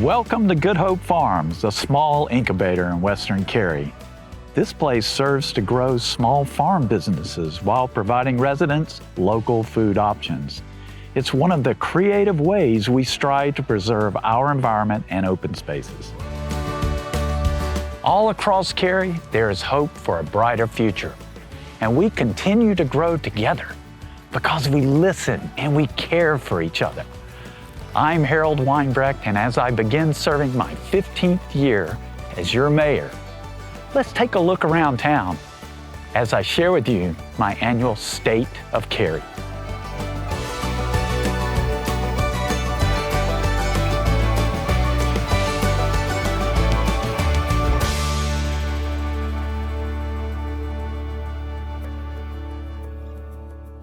Welcome to Good Hope Farms, a small incubator in Western Cary. This place serves to grow small farm businesses while providing residents local food options. It's one of the creative ways we strive to preserve our environment and open spaces. All across Cary, there is hope for a brighter future. And we continue to grow together because we listen and we care for each other. I'm Harold Weinbrecht, and as I begin serving my 15th year as your mayor, let's take a look around town as I share with you my annual State of Cary.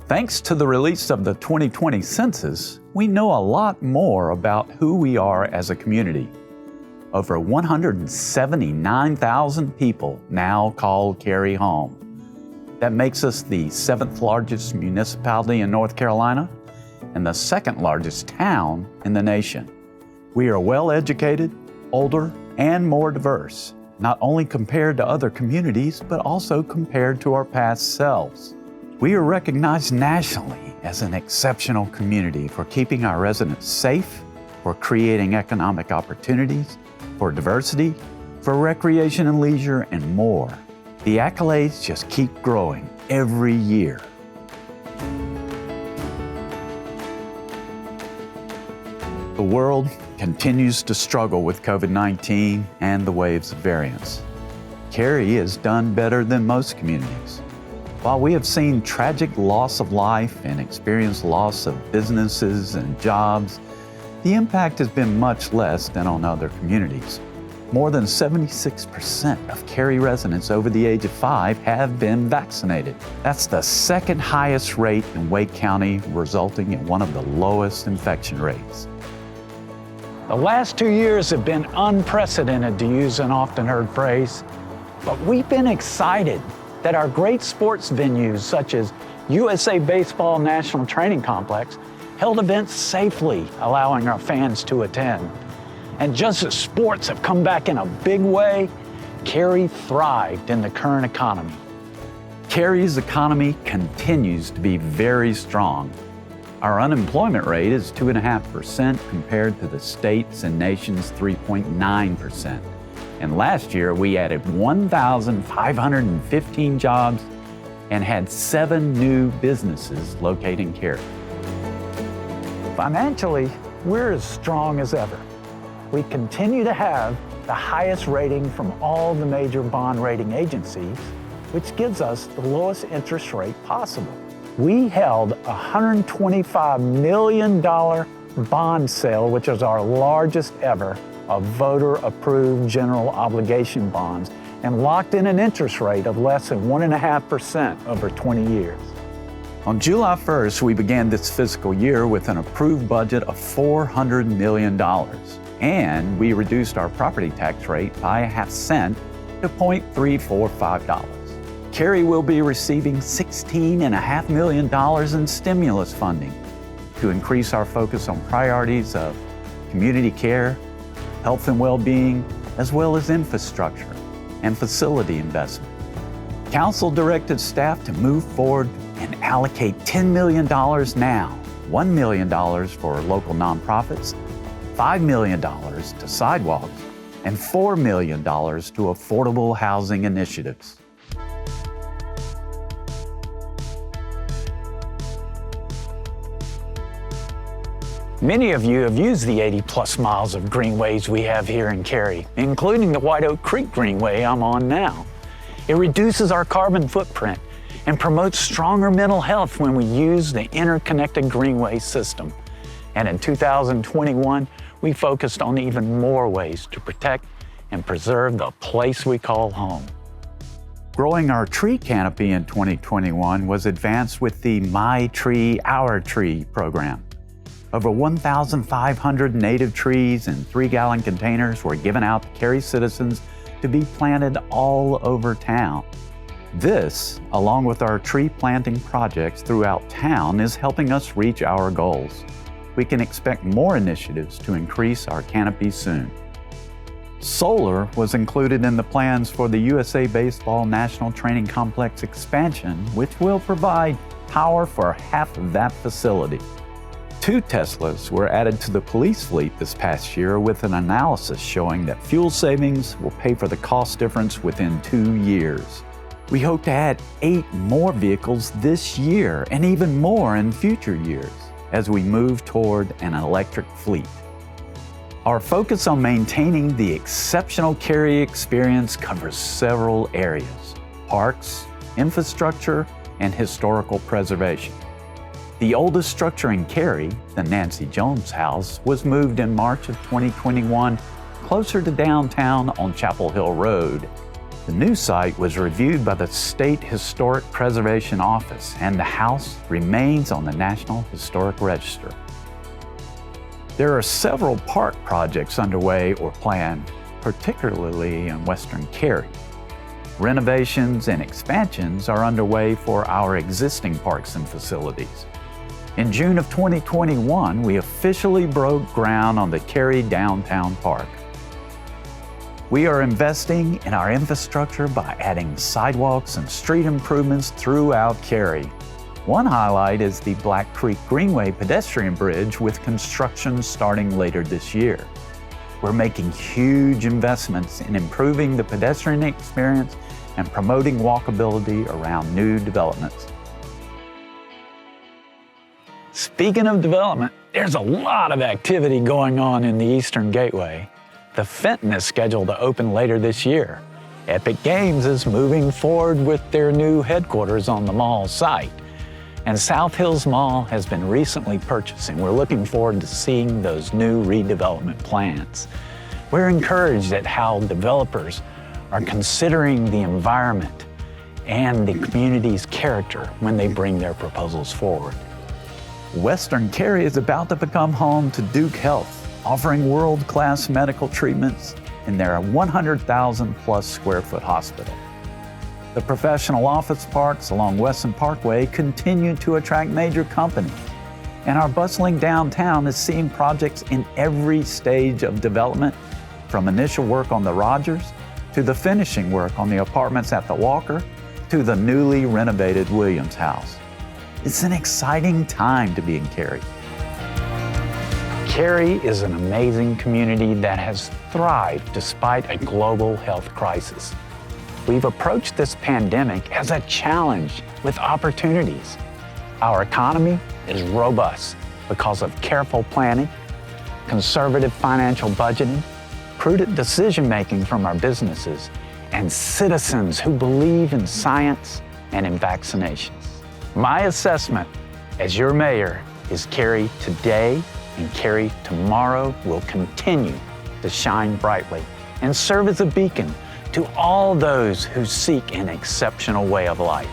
Thanks to the release of the 2020 census, we know a lot more about who we are as a community. Over 179,000 people now call Cary home. That makes us the 7th largest municipality in North Carolina and the 2nd largest town in the nation. We are well educated, older, and more diverse, not only compared to other communities, but also compared to our past selves. We are recognized nationally as an exceptional community for keeping our residents safe, for creating economic opportunities, for diversity, for recreation and leisure, and more. The accolades just keep growing every year. The world continues to struggle with COVID-19 and the waves of variants. Cary has done better than most communities. While we have seen tragic loss of life and experienced loss of businesses and jobs, the impact has been much less than on other communities. More than 76% of Cary residents over the age of 5 have been vaccinated. That's the 2nd highest rate in Wake County, resulting in one of the lowest infection rates. The last 2 years have been unprecedented, to use an often heard phrase, but we've been excited that our great sports venues such as USA Baseball National Training Complex held events safely, allowing our fans to attend. And just as sports have come back in a big way, Cary thrived in the current economy. Cary's economy continues to be very strong. Our unemployment rate is 2.5% compared to the state's and nation's 3.9%. And last year, we added 1,515 jobs and had 7 new businesses located in Cary. Financially, we're as strong as ever. We continue to have the highest rating from all the major bond rating agencies, which gives us the lowest interest rate possible. We held a $125 million bond sale, which is our largest ever, of voter-approved general obligation bonds, and locked in an interest rate of less than 1.5% over 20 years. On July 1st, we began this fiscal year with an approved budget of $400 million, and we reduced our property tax rate by ½ cent to $0.345. Cary will be receiving $16.5 million in stimulus funding to increase our focus on priorities of community care, health and well-being, as well as infrastructure and facility investment. Council directed staff to move forward and allocate $10 million now, $1 million for local nonprofits, $5 million to sidewalks, and $4 million to affordable housing initiatives. Many of you have used the 80-plus miles of greenways we have here in Cary, including the White Oak Creek Greenway I'm on now. It reduces our carbon footprint and promotes stronger mental health when we use the interconnected greenway system. And in 2021, we focused on even more ways to protect and preserve the place we call home. Growing our tree canopy in 2021 was advanced with the My Tree, Our Tree program. Over 1,500 native trees in 3-gallon containers were given out to Cary citizens to be planted all over town. This, along with our tree planting projects throughout town, is helping us reach our goals. we can expect more initiatives to increase our canopy soon. Solar was included in the plans for the USA Baseball National Training Complex expansion, which will provide power for half of that facility. 2 Teslas were added to the police fleet this past year with an analysis showing that fuel savings will pay for the cost difference within 2 years. We hope to add 8 more vehicles this year and even more in future years as we move toward an electric fleet. Our focus on maintaining the exceptional Cary experience covers several areas: parks, infrastructure, and historical preservation. The oldest structure in Cary, the Nancy Jones House, was moved in March of 2021 closer to downtown on Chapel Hill Road. The new site was reviewed by the State Historic Preservation Office, and the house remains on the National Historic Register. There are several park projects underway or planned, particularly in Western Cary. Renovations and expansions are underway for our existing parks and facilities. In June of 2021, we officially broke ground on the Cary Downtown Park. We are investing in our infrastructure by adding sidewalks and street improvements throughout Cary. One highlight is the Black Creek Greenway pedestrian bridge with construction starting later this year. We're making huge investments in improving the pedestrian experience and promoting walkability around new developments. Speaking of development, there's a lot of activity going on in the Eastern Gateway. The Fenton is scheduled to open later this year. Epic Games is moving forward with their new headquarters on the mall site. And South Hills Mall has been recently purchased, and we're looking forward to seeing those new redevelopment plans. We're encouraged at how developers are considering the environment and the community's character when they bring their proposals forward. Western Cary is about to become home to Duke Health, offering world-class medical treatments in their 100,000 plus square foot hospital. The professional office parks along Weston Parkway continue to attract major companies, and our bustling downtown is seeing projects in every stage of development, from initial work on the Rogers, to the finishing work on the apartments at the Walker, to the newly renovated Williams House. It's an exciting time to be in Cary. Cary is an amazing community that has thrived despite a global health crisis. We've approached this pandemic as a challenge with opportunities. Our economy is robust because of careful planning, conservative financial budgeting, prudent decision-making from our businesses, and citizens who believe in science and in vaccinations. My assessment as your mayor is Cary today and Cary tomorrow will continue to shine brightly and serve as a beacon to all those who seek an exceptional way of life.